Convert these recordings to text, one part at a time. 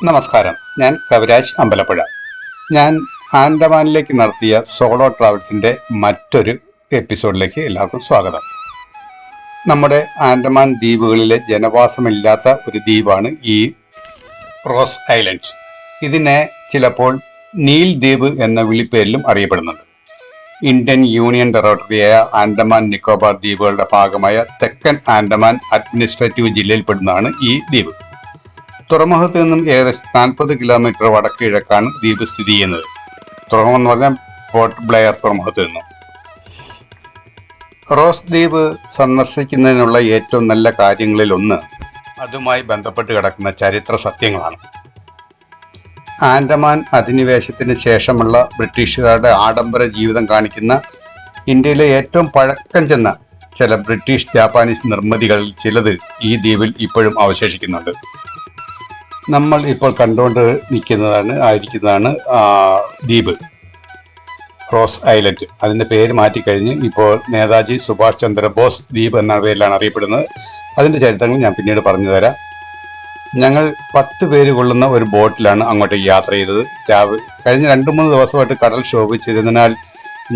നമസ്കാരം, ഞാൻ കവിരാജ് അമ്പലപ്പുഴ. ഞാൻ ആൻഡമാനിലേക്ക് നടത്തിയ സോളോ ട്രാവൽസിൻ്റെ മറ്റൊരു എപ്പിസോഡിലേക്ക് എല്ലാവർക്കും സ്വാഗതം. നമ്മുടെ ആൻഡമാൻ ദ്വീപുകളിലെ ജനവാസമില്ലാത്ത ഒരു ദ്വീപാണ് ഈ റോസ് ഐലൻഡ്. ഇതിനെ ചിലപ്പോൾ നീൽ ദ്വീപ് എന്ന വിളിപ്പേരിലും അറിയപ്പെടുന്നുണ്ട്. ഇന്ത്യൻ യൂണിയൻ ടെറിട്ടറിയായ ആൻഡമാൻ നിക്കോബാർ ദ്വീപുകളുടെ ഭാഗമായ തെക്കൻ ആൻഡമാൻ അഡ്മിനിസ്ട്രേറ്റീവ് ജില്ലയിൽപ്പെടുന്നതാണ് ഈ ദ്വീപ്. തുറമുഖത്ത് നിന്നും ഏകദേശം 40 കിലോമീറ്റർ വടക്ക് കിഴക്കാണ് ദ്വീപ് സ്ഥിതി ചെയ്യുന്നത്. തുറമുഖം എന്ന് പറഞ്ഞാൽ പോർട്ട് ബ്ലെയർ തുറമുഖത്ത് നിന്നും. റോസ് ദ്വീപ് സന്ദർശിക്കുന്നതിനുള്ള ഏറ്റവും നല്ല കാര്യങ്ങളിൽ ഒന്ന് അതുമായി ബന്ധപ്പെട്ട് കിടക്കുന്ന ചരിത്ര സത്യങ്ങളാണ്. ആൻഡമാൻ അധിനിവേശത്തിന് ശേഷമുള്ള ബ്രിട്ടീഷുകാരുടെ ആഡംബര ജീവിതം കാണിക്കുന്ന ഇന്ത്യയിലെ ഏറ്റവും പഴക്കം ചെന്ന ചില ബ്രിട്ടീഷ് ജാപ്പാനീസ് നിർമ്മിതികളിൽ ചിലത് ഈ ദ്വീപിൽ ഇപ്പോഴും അവശേഷിക്കുന്നുണ്ട്. നമ്മൾ ഇപ്പോൾ കണ്ടുകൊണ്ട് ആയിരിക്കുന്നതാണ് ദ്വീപ് റോസ് ഐലൻഡ്. അതിൻ്റെ പേര് മാറ്റിക്കഴിഞ്ഞ് ഇപ്പോൾ നേതാജി സുഭാഷ് ചന്ദ്രബോസ് ദ്വീപ് എന്ന പേരിലാണ് അറിയപ്പെടുന്നത്. അതിൻ്റെ ചരിത്രങ്ങൾ ഞാൻ പിന്നീട് പറഞ്ഞു തരാം. ഞങ്ങൾ 10 പേര് കൊള്ളുന്ന ഒരു ബോട്ടിലാണ് അങ്ങോട്ടേക്ക് യാത്ര ചെയ്തത്. കഴിഞ്ഞ 2-3 ദിവസമായിട്ട് കടൽ ശോഭിച്ചിരുന്നതിനാൽ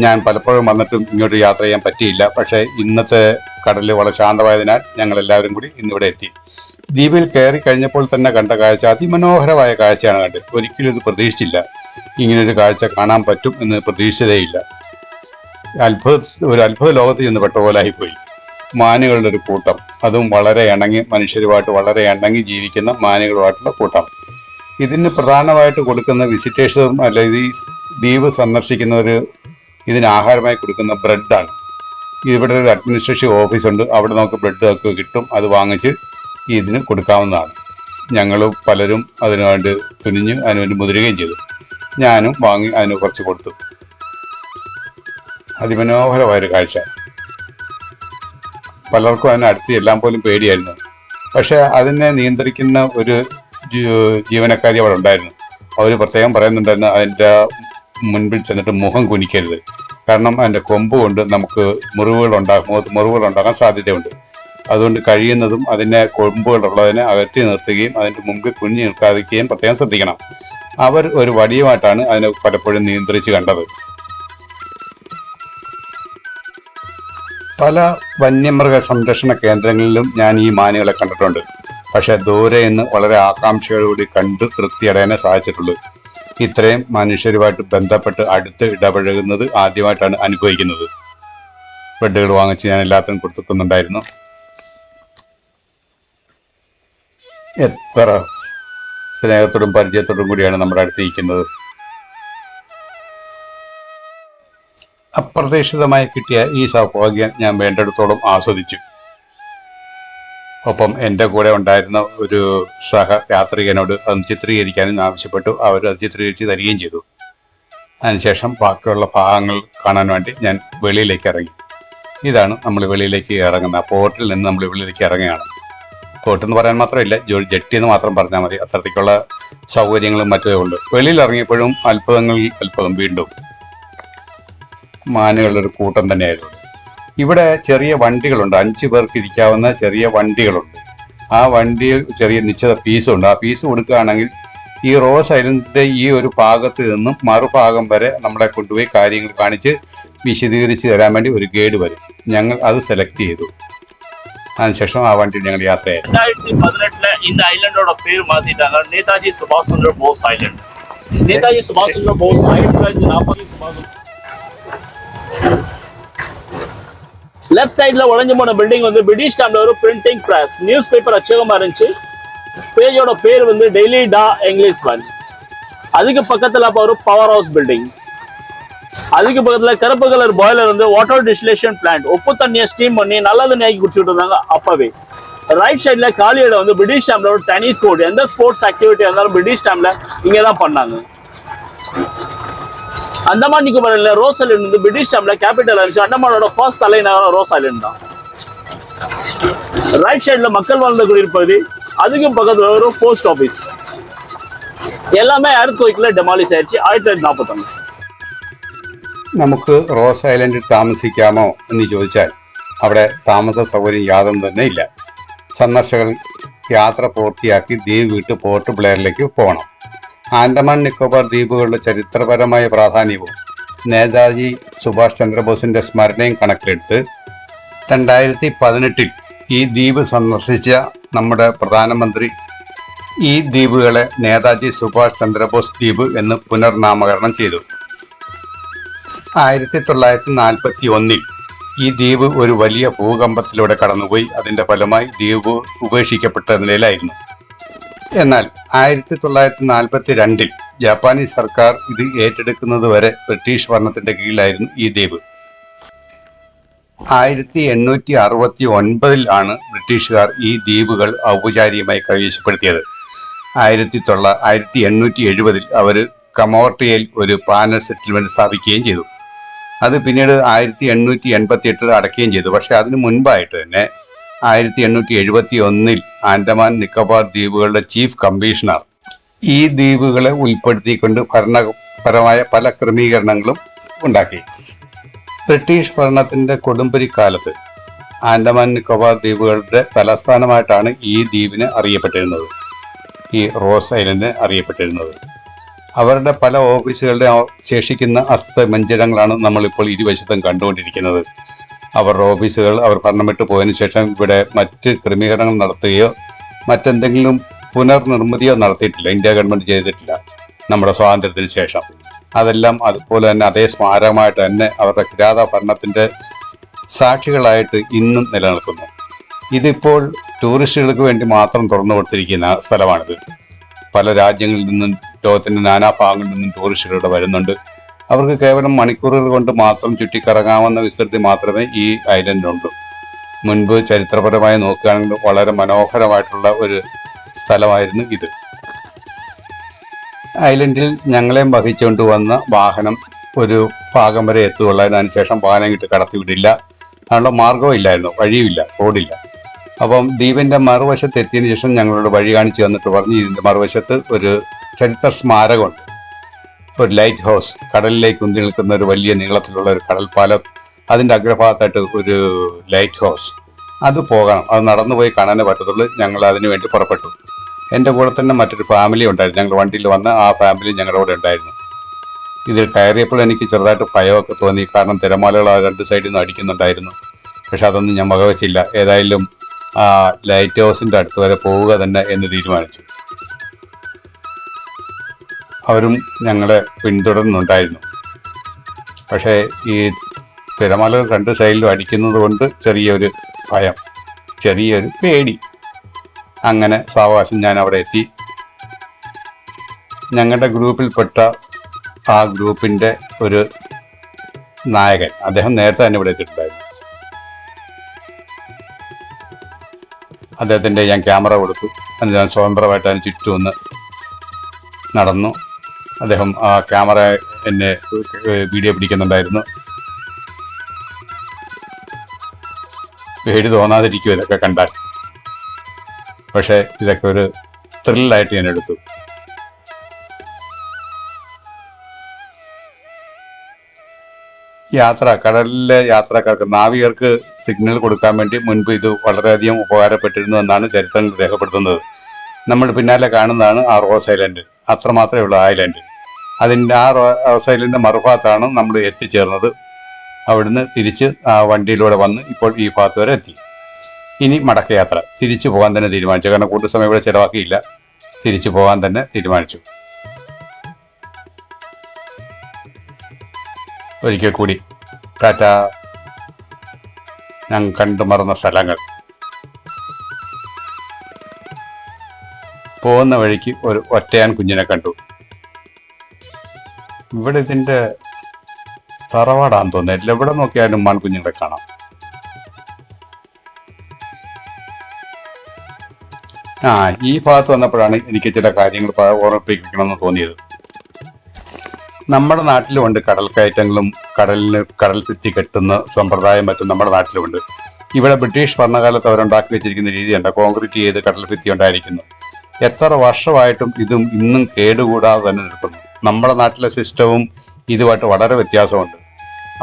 ഞാൻ പലപ്പോഴും വന്നിട്ടും ഇങ്ങോട്ട് യാത്ര ചെയ്യാൻ പറ്റിയില്ല. പക്ഷേ ഇന്നത്തെ കടൽ വളരെ ശാന്തമായതിനാൽ ഞങ്ങൾ എല്ലാവരും കൂടി ഇന്നിവിടെ എത്തി. ദ്വീപിൽ കയറി കഴിഞ്ഞപ്പോൾ തന്നെ കണ്ട കാഴ്ച അതിമനോഹരമായ കാഴ്ചയാണ് കണ്ടത്. ഒരിക്കലും ഇത് പ്രതീക്ഷിച്ചില്ല, ഇങ്ങനൊരു കാഴ്ച കാണാൻ പറ്റും എന്ന് പ്രതീക്ഷിച്ചതേയില്ല. ഒരു അത്ഭുത ലോകത്ത് ചെന്ന് പെട്ട പോലെ ആയിപ്പോയി. മാനുകളുടെ ഒരു കൂട്ടം, അതും വളരെ ഇണങ്ങി മനുഷ്യരുമായിട്ട് വളരെ ഇണങ്ങി ജീവിക്കുന്ന മാനുകളുമായിട്ടുള്ള കൂട്ടം. ഇതിന് പ്രധാനമായിട്ട് കൊടുക്കുന്ന വിസിറ്റേഴ്സും അല്ല ഈ ദ്വീപ് സന്ദർശിക്കുന്നവർ ഇതിന് ആഹാരമായി കൊടുക്കുന്ന ബ്രെഡാണ്. ഇവിടെ ഒരു അഡ്മിനിസ്ട്രേറ്റീവ് ഓഫീസുണ്ട്, അവിടെ നമുക്ക് ബ്രെഡ് ഒക്കെ കിട്ടും. അത് വാങ്ങിച്ച് ഇതിന് കൊടുക്കാവുന്നതാണ്. ഞങ്ങൾ പലരും അതിനുവേണ്ടി തുനിഞ്ഞ് അതിനുവേണ്ടി മുതിരുകയും ചെയ്തു. ഞാനും വാങ്ങി അതിന് കുറച്ച് കൊടുത്തു. അതിമനോഹരമായൊരു കാഴ്ച. പലർക്കും അതിന് അടുത്ത് എല്ലാം പോലും പേടിയായിരുന്നു. പക്ഷെ അതിനെ നിയന്ത്രിക്കുന്ന ഒരു ജീവനക്കാരി അവിടെ ഉണ്ടായിരുന്നു. അവർ പ്രത്യേകം പറയുന്നുണ്ടായിരുന്നു അതിൻ്റെ മുൻപിൽ ചെന്നിട്ട് മുഖം കുനിക്കരുത്, കാരണം അതിൻ്റെ കൊമ്പ് കൊണ്ട് നമുക്ക് മുറിവുകളുണ്ടാകാൻ സാധ്യതയുണ്ട്. അതുകൊണ്ട് കഴിയുന്നതും അതിനെ കൊമ്പുകളുള്ളതിനെ അകറ്റി നിർത്തുകയും അതിൻ്റെ മുമ്പിൽ കുഞ്ഞു നിൽക്കാതിരിക്കുകയും പ്രത്യേകം ശ്രദ്ധിക്കണം. അവർ ഒരു വടിയുമായിട്ടാണ് അതിനെ പലപ്പോഴും നിയന്ത്രിച്ച് കണ്ടത്. പല വന്യമൃഗ സംരക്ഷണ കേന്ദ്രങ്ങളിലും ഞാൻ ഈ മാനുകളെ കണ്ടിട്ടുണ്ട്. പക്ഷെ ദൂരെ നിന്ന് വളരെ ആകാംക്ഷയോടുകൂടി കണ്ട് തൃപ്തിയടയാനേ സാധിച്ചിട്ടുള്ളൂ. ഇത്രയും മനുഷ്യരുമായിട്ട് ബന്ധപ്പെട്ട് അടുത്ത് ഇടപഴകുന്നത് ആദ്യമായിട്ടാണ് അനുഭവിക്കുന്നത്. ബ്രെഡുകൾ വാങ്ങിച്ച് ഞാൻ എല്ലാത്തിനും കൊടുത്തിട്ടുണ്ടായിരുന്നു. എത്ര സ്നേഹത്തോടും പരിചയത്തോടും കൂടിയാണ് നമ്മുടെ അടുത്ത് ഇരിക്കുന്നത്. അപ്രതീക്ഷിതമായി കിട്ടിയ ഈ സൗഭാഗ്യം ഞാൻ വേണ്ടിടത്തോളം ആസ്വദിച്ചു. ഒപ്പം എൻ്റെ കൂടെ ഉണ്ടായിരുന്ന ഒരു സഹയാത്രികനോട് അത് ചിത്രീകരിക്കാനും ആവശ്യപ്പെട്ടു. അവർ അത് ചിത്രീകരിച്ച് തരികയും ചെയ്തു. അതിനുശേഷം ബാക്കിയുള്ള ഭാഗങ്ങൾ കാണാൻ വേണ്ടി ഞാൻ വെളിയിലേക്ക് ഇറങ്ങി. ഇതാണ് നമ്മൾ വെളിയിലേക്ക് ഇറങ്ങുന്ന പോർട്ടിൽ നിന്ന് നമ്മൾ വെളിയിലേക്ക് ഇറങ്ങുകയാണ്. പോർട്ടെന്ന് പറയാൻ മാത്രമില്ല, ജെട്ടി എന്ന് മാത്രം പറഞ്ഞാൽ മതി. അത്തരത്തിലുള്ള സൗകര്യങ്ങളും മറ്റേ ഉണ്ട്. വെളിയിൽ ഇറങ്ങിയപ്പോഴും അത്ഭുതങ്ങളിൽ അത്ഭുതം. വീണ്ടും മാനുകളുടെ ഒരു കൂട്ടം തന്നെയായിരുന്നു. ഇവിടെ ചെറിയ വണ്ടികളുണ്ട്, 5 പേർക്ക് ഇരിക്കാവുന്ന ചെറിയ വണ്ടികളുണ്ട്. ആ വണ്ടിയിൽ ചെറിയ നിശ്ചിത ഫീസുണ്ട്. ആ ഫീസ് കൊടുക്കുകയാണെങ്കിൽ ഈ റോസ് ഐലൻഡിന്റെ ഈ ഒരു ഭാഗത്ത് നിന്നും മറുഭാഗം വരെ നമ്മളെ കൊണ്ടുപോയി കാര്യങ്ങൾ കാണിച്ച് വിശദീകരിച്ച് തരാൻ വേണ്ടി ഒരു ഗൈഡ് വരും. ഞങ്ങൾ അത് സെലക്ട് ചെയ്തു. അതിനുശേഷം ആ വണ്ടി ഞങ്ങൾ യാത്രയായി. 2018 இந்த ஐலண்டோட பேர் மாத்திட்டாங்க, நேதாஜி சுபாஷ் சந்திர போஸ் ஐலண்ட். நேதாஜி சுபாஷ் சந்திர போஸ் 1940 லெஃப்ட் சைடுல உடைஞ்சு போன பில்டிங் வந்து பிரிட்டிஷ் டைம்ல ஒரு பிரிண்டிங் பிரஸ், நியூஸ் பேப்பர் அச்சகமா இருந்துச்சு. பேஜோட பேர் வந்து டெய்லி டா இங்கிலீஷ் ஒன். அதுக்கு பக்கத்துல ஒரு பவர் ஹவுஸ் பில்டிங். அதுக்கு பக்கத்துல கருப்பு கலர் பாய்லர் வந்து வாட்டர் டிஸ்டிலேஷன் பிளான்ட். உப்பு தண்ணியை ஸ்டீம் பண்ணி நல்ல தண்ணியாக்கி குடிச்சுட்டு இருந்தாங்க அப்பவே. ரைட் சைட்ல காலி இடம் வந்து பிரிட்டிஷ் டைம்ல ஒரு டென்னிஸ் கோர்ட். எந்த ஸ்போர்ட்ஸ் ஆக்டிவிட்டி இருந்தாலும் பிரிட்டிஷ் டைம்ல இங்கே தான் பண்ணாங்க. அந்தமான் நிக்கோபார் ஐலண்ட்ல ரோஸ் ஐலண்ட் வந்து பிரிட்டிஷ் டைம்ல கேபிட்டல் இருந்துச்சு. அந்தமானோட ஃபர்ஸ்ட் தலைநகரம் ரோஸ் ஐலண்ட் தான். ரைட் சைட்ல மக்கள் வாழ்ந்த குடியிருப்பகுதி, அதுக்கு பக்கத்துல ஒரு போஸ்ட் ஆஃபீஸ். எல்லாமே எர்த்குவேக்ல டெமாலிஷ் ஆயிடுச்சு 1941. നമുക്ക് റോസ് ഐലൻഡിൽ താമസിക്കാമോ എന്ന് ചോദിച്ചാൽ അവിടെ താമസ സൗകര്യം യാതൊന്നും തന്നെ ഇല്ല. സന്ദർശകർ യാത്ര പൂർത്തിയാക്കി ദ്വീപ് വിട്ട് പോർട്ട് ബ്ലെയറിലേക്ക് പോകണം. ആൻഡമാൻ നിക്കോബാർ ദ്വീപുകളുടെ ചരിത്രപരമായ പ്രാധാന്യവും നേതാജി സുഭാഷ് ചന്ദ്രബോസിന്റെ സ്മരണയും കണക്കിലെടുത്ത് 2018 ഈ ദ്വീപ് സന്ദർശിച്ച നമ്മുടെ പ്രധാനമന്ത്രി ഈ ദ്വീപുകളെ നേതാജി സുഭാഷ് ചന്ദ്രബോസ് ദ്വീപ് എന്ന് പുനർനാമകരണം ചെയ്തു. 1941 ഈ ദ്വീപ് ഒരു വലിയ ഭൂകമ്പത്തിലൂടെ കടന്നുപോയി. അതിന്റെ ഫലമായി ദ്വീപ് ഉപേക്ഷിക്കപ്പെട്ട നിലയിലായിരുന്നു. എന്നാൽ 1942 ജാപ്പാനീസ് സർക്കാർ ഇത് ഏറ്റെടുക്കുന്നത് വരെ ബ്രിട്ടീഷ് ഭരണത്തിന്റെ കീഴിലായിരുന്നു ഈ ദ്വീപ്. 1869 ആണ് ബ്രിട്ടീഷുകാർ ഈ ദ്വീപുകൾ ഔപചാരികമായി കൈവശപ്പെടുത്തിയത്. 1870 അവർ കമോർട്ടിയയിൽ ഒരു പാനൽ സെറ്റിൽമെന്റ് സ്ഥാപിക്കുകയും ചെയ്തു. അത് പിന്നീട് 1888 അടയ്ക്കുകയും ചെയ്തു. പക്ഷെ അതിനു മുൻപായിട്ട് തന്നെ 1871 ആൻഡമാൻ നിക്കോബാർ ദ്വീപുകളുടെ ചീഫ് കമ്മീഷണർ ഈ ദ്വീപുകളെ ഉൾപ്പെടുത്തിക്കൊണ്ട് ഭരണപരമായ പല ക്രമീകരണങ്ങളും ഉണ്ടാക്കി. ബ്രിട്ടീഷ് ഭരണത്തിന്റെ കൊടുമ്പിരിക്കാലത്ത് ആൻഡമാൻ നിക്കോബാർ ദ്വീപുകളുടെ തലസ്ഥാനമായിട്ടാണ് ഈ ദ്വീപിനെ അറിയപ്പെട്ടിരുന്നത്, ഈ റോസ് ഐലൻഡ് അറിയപ്പെട്ടിരുന്നത്. അവരുടെ പല ഓഫീസുകളുടെ ശേഷിക്കുന്ന അസ്ഥമഞ്ജരങ്ങളാണ് നമ്മളിപ്പോൾ ഇരുവശത്തും കണ്ടുകൊണ്ടിരിക്കുന്നത്. അവരുടെ ഓഫീസുകൾ അവർ ഭരണം വിട്ടു പോയതിനു ശേഷം ഇവിടെ മറ്റ് ക്രമീകരണങ്ങൾ നടത്തുകയോ മറ്റെന്തെങ്കിലും പുനർനിർമ്മിതിയോ നടത്തിയിട്ടില്ല. ഇന്ത്യ ഗവൺമെന്റ് ചെയ്തിട്ടില്ല നമ്മുടെ സ്വാതന്ത്ര്യത്തിന് ശേഷം. അതെല്ലാം അതുപോലെ തന്നെ അതേ സ്മാരകമായിട്ട് തന്നെ അവരുടെ കിരാത ഭരണത്തിന്റെ സാക്ഷികളായിട്ട് ഇന്നും നിലനിൽക്കുന്നു. ഇതിപ്പോൾ ടൂറിസ്റ്റുകൾക്ക് വേണ്ടി മാത്രം തുറന്നു കൊടുത്തിരിക്കുന്ന സ്ഥലമാണിത്. പല രാജ്യങ്ങളിൽ നിന്നും ലോകത്തിന്റെ നാനാഭാഗങ്ങളിൽ നിന്നും ടൂറിസ്റ്റുകൾ ഇവിടെ വരുന്നുണ്ട്. അവർക്ക് കേവലം മണിക്കൂറുകൾ കൊണ്ട് മാത്രം ചുറ്റിക്കറങ്ങാവുന്ന വിസ്തൃതി മാത്രമേ ഈ ഐലൻഡിനുള്ളൂ. മുൻപ് ചരിത്രപരമായി നോക്കുകയാണെങ്കിൽ വളരെ മനോഹരമായിട്ടുള്ള ഒരു സ്ഥലമായിരുന്നു ഇത്. ഐലൻഡിൽ ഞങ്ങളെയും വഹിച്ചുകൊണ്ട് വന്ന വാഹനം ഒരു ഭാഗം വരെ എത്തുകയുള്ളൂ. അതിനുശേഷം വാഹനം ഇട്ട് കടത്തിവിടില്ല. അതിനുള്ള മാർഗവും ഇല്ലായിരുന്നു, വഴിയുമില്ല, റോഡില്ല. അപ്പം ദ്വീപിന്റെ മറുവശത്ത് എത്തിയതിനു ശേഷം ഞങ്ങളോട് വഴി കാണിച്ചു തന്നിട്ട് പറഞ്ഞു, ഇതിന്റെ മറുവശത്ത് ഒരു ചരിത്ര സ്മാരകമുണ്ട്, ഒരു ലൈറ്റ് ഹൗസ്, കടലിലേക്ക് ഉന്തി നിൽക്കുന്ന ഒരു വലിയ നീളത്തിലുള്ള ഒരു കടൽപ്പാലം, അതിന്റെ അഗ്രഭാഗത്തായിട്ട് ഒരു ലൈറ്റ് ഹൗസ്, അത് പോകണം, അത് നടന്നുപോയി കാണാനേ പറ്റത്തുള്ളൂ. ഞങ്ങൾ അതിനു വേണ്ടി പുറപ്പെട്ടു. എൻ്റെ കൂടെ തന്നെ മറ്റൊരു ഫാമിലി ഉണ്ടായിരുന്നു. ഞങ്ങൾ വണ്ടിയിൽ വന്ന് ആ ഫാമിലി ഞങ്ങളുടെ കൂടെ ഉണ്ടായിരുന്നു. ഇതിൽ കയറിയപ്പോൾ എനിക്ക് ചെറുതായിട്ട് ഭയമൊക്കെ തോന്നി. കാരണം തിരമാലകൾ ആ രണ്ട് സൈഡിൽ നിന്ന് അടിക്കുന്നുണ്ടായിരുന്നു. പക്ഷെ അതൊന്നും ഞാൻ വകവെച്ചില്ല. ഏതായാലും ആ ലൈറ്റ് ഹൗസിൻ്റെ അടുത്ത് വരെ പോവുക തന്നെ എന്ന് തീരുമാനിച്ചു. അവരും ഞങ്ങളെ പിന്തുടർന്നുണ്ടായിരുന്നു. പക്ഷേ ഈ തിരമാലകൾ രണ്ട് സൈഡിലും അടിക്കുന്നത് കൊണ്ട് ചെറിയൊരു ഭയം, ചെറിയൊരു പേടി. അങ്ങനെ സാവകാശം ഞാൻ അവിടെ എത്തി. ഞങ്ങളുടെ ഗ്രൂപ്പിൽപ്പെട്ട ആ ഗ്രൂപ്പിൻ്റെ ഒരു നായകൻ, അദ്ദേഹം നേരത്തെ തന്നെ ഇവിടെ എത്തിയിട്ടുണ്ടായിരുന്നു. അദ്ദേഹത്തിൻ്റെ ഞാൻ ക്യാമറ കൊടുത്തു. ഞാൻ സ്വതന്ത്രമായിട്ട് അതിന് ചുറ്റും ഒന്ന് നടന്നു. അദ്ദേഹം ആ ക്യാമറ എന്നെ വീഡിയോ പിടിക്കുന്നുണ്ടായിരുന്നു. പേടി തോന്നാതിരിക്കും ഇതൊക്കെ കണ്ടാൽ. പക്ഷേ ഇതൊക്കെ ഒരു ത്രില്ലായിട്ട് ഞാൻ എടുത്തു. കടലിലെ യാത്രക്കാർക്ക്, നാവികർക്ക് സിഗ്നൽ കൊടുക്കാൻ വേണ്ടി മുൻപ് ഇത് വളരെയധികം ഉപകാരപ്പെട്ടിരുന്നു എന്നാണ് ചരിത്രങ്ങൾ രേഖപ്പെടുത്തുന്നത്. നമ്മൾ പിന്നാലെ കാണുന്നതാണ് ആ റോസ് ഐലൻഡ്. അത്രമാത്രമേ ഉള്ളൂ ഐലൻഡ്. അതിൻ്റെ ആ റോസ് ഐലൻഡ് മറുഭാഗത്താണ് നമ്മൾ എത്തിച്ചേർന്നത്. അവിടുന്ന് തിരിച്ച് ആ വണ്ടിയിലൂടെ വന്ന് ഇപ്പോൾ ഈ ഭാഗത്ത് വരെ എത്തി. ഇനി മടക്കയാത്ര, തിരിച്ചു പോകാൻ തന്നെ തീരുമാനിച്ചു. കാരണം കൂടുതൽ സമയം ഇവിടെ ചിലവാക്കിയില്ല, തിരിച്ചു പോകാൻ തന്നെ തീരുമാനിച്ചു. ഒരിക്കൽ കൂടി ടാറ്റ. ഞാൻ കണ്ടു മറന്ന സ്ഥലങ്ങൾ. പോകുന്ന വഴിക്ക് ഒരു ഒറ്റയാൻ കുഞ്ഞിനെ കണ്ടു. ഇവിടെ ഇതിൻ്റെ തറവാടാന്ന് തോന്നുന്നില്ല. എവിടെ നോക്കിയാലും മാൻകുഞ്ഞുങ്ങളെ കാണാം. ഈ ഭാഗത്ത് വന്നപ്പോഴാണ് എനിക്ക് ചില കാര്യങ്ങൾ ഓർമ്മിപ്പിക്കണമെന്ന് തോന്നിയത്. നമ്മുടെ നാട്ടിലുമുണ്ട് കടൽ കയറ്റങ്ങളും കടൽ ഭിത്തി കെട്ടുന്ന സമ്പ്രദായം മറ്റും നമ്മുടെ നാട്ടിലുമുണ്ട്. ഇവിടെ ബ്രിട്ടീഷ് ഭരണകാലത്ത് അവരുണ്ടാക്കി വെച്ചിരിക്കുന്ന രീതിയുണ്ട്. കോൺക്രീറ്റ് ചെയ്ത് കടൽ ഭിത്തി ഉണ്ടായിരിക്കുന്നു. എത്ര വർഷമായിട്ടും ഇതും ഇന്നും കേടുകൂടാതെ തന്നെ നിൽക്കുന്നു. നമ്മുടെ നാട്ടിലെ സിസ്റ്റവും ഇതുമായിട്ട് വളരെ വ്യത്യാസമുണ്ട്.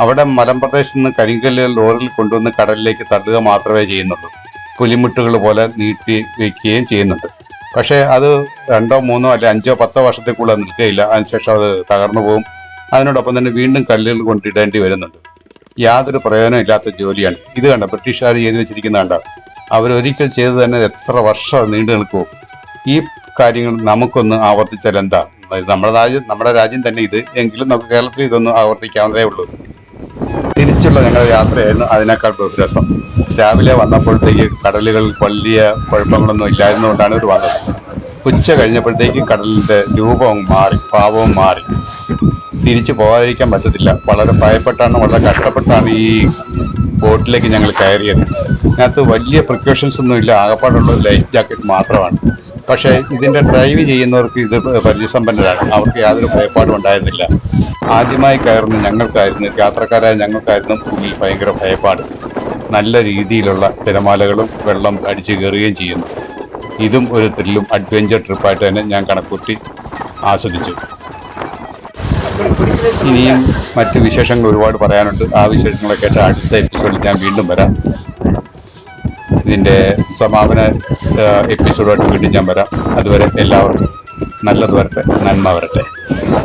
അവിടെ മലമ്പ്രദേശത്ത് നിന്ന് കരിങ്കല്ലുകൾ ലോറിയിൽ കൊണ്ടുവന്ന് കടലിലേക്ക് തള്ളുക മാത്രമേ ചെയ്യുന്നുള്ളൂ. പുലിമുട്ടുകൾ പോലെ നീട്ടി വയ്ക്കുകയും ചെയ്യുന്നുണ്ട്. പക്ഷേ അത് 2, 3, അല്ലെ 5, 10 വർഷത്തിൽ കൂടുതൽ നിൽക്കുകയില്ല. അതിനുശേഷം അത് തകർന്നു പോകും. അതിനോടൊപ്പം തന്നെ വീണ്ടും കല്ലുകൾ കൊണ്ടിടേണ്ടി വരുന്നുണ്ട്. യാതൊരു പ്രയോജനം ഇല്ലാത്ത ജോലിയാണ് ഇത്. കണ്ട ബ്രിട്ടീഷുകാർ ചെയ്തു വെച്ചിരിക്കുന്ന കണ്ട, അവരൊരിക്കൽ ചെയ്ത് തന്നെ എത്ര വർഷം നീണ്ടു നിൽക്കുമോ. ഈ കാര്യങ്ങൾ നമുക്കൊന്ന് ആവർത്തിച്ചാൽ എന്താ? നമ്മുടെ രാജ്യം തന്നെ ഇത്, എങ്കിലും നമുക്ക് കേരളത്തിൽ ഇതൊന്നും ആവർത്തിക്കാവുന്നതേ ഉള്ളൂ. തിരിച്ചുള്ള ഞങ്ങളുടെ യാത്രയായിരുന്നു അതിനേക്കാൾ ബഹുരസം. രാവിലെ വന്നപ്പോഴത്തേക്ക് കടലുകൾ വലിയ കുഴപ്പങ്ങളൊന്നും ഇല്ലായിരുന്നുകൊണ്ടാണ് ഇത് വന്നത്. ഉച്ച കഴിഞ്ഞപ്പോഴത്തേക്ക് കടലിൻ്റെ രൂപവും മാറി, ഭാവവും മാറി. തിരിച്ചു പോകാതിരിക്കാൻ പറ്റത്തില്ല. വളരെ ഭയപ്പെട്ടാണ്, വളരെ കഷ്ടപ്പെട്ടാണ് ഈ ബോട്ടിലേക്ക് ഞങ്ങൾ കയറിയത്. ഇതിനകത്ത് വലിയ പ്രിക്കോഷൻസ് ഒന്നും ഇല്ല, ആകപ്പാടുള്ള ലൈഫ് ജാക്കറ്റ് മാത്രമാണ്. പക്ഷേ ഇതിൻ്റെ ഡ്രൈവ് ചെയ്യുന്നവർക്ക് ഇത് പരിചയസമ്പന്നരാണ്. അവർക്ക് യാതൊരു ഭയപ്പാടും ഉണ്ടായിരുന്നില്ല. ആദ്യമായി കയറുന്ന ഞങ്ങൾക്കായിരുന്നു, യാത്രക്കാരായ ഞങ്ങൾക്കായിരുന്നു ഉള്ളിൽ ഭയങ്കര ഭയപ്പാട്. നല്ല രീതിയിലുള്ള തിരമാലകളും വെള്ളം അടിച്ചു കയറുകയും ചെയ്യുന്നു. ഇതും ഒരു ത്രില്ലും അഡ്വഞ്ചർ ട്രിപ്പായിട്ട് തന്നെ ഞാൻ കണക്കൂട്ടി ആസ്വദിച്ചു. ഇനിയും മറ്റ് വിശേഷങ്ങൾ ഒരുപാട് പറയാനുണ്ട്. ആ വിശേഷങ്ങളൊക്കെ ആയിട്ട് അടുത്ത എപ്പിസോഡിൽ ഞാൻ വീണ്ടും വരാം. ഇതിൻ്റെ സമാപന എപ്പിസോഡായിട്ട് വീണ്ടും ഞാൻ വരാം. അതുവരെ എല്ലാവർക്കും നല്ലത് വരട്ടെ, നന്മ വരട്ടെ.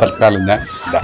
തൽക്കാലം ഞാൻ ഇതാ.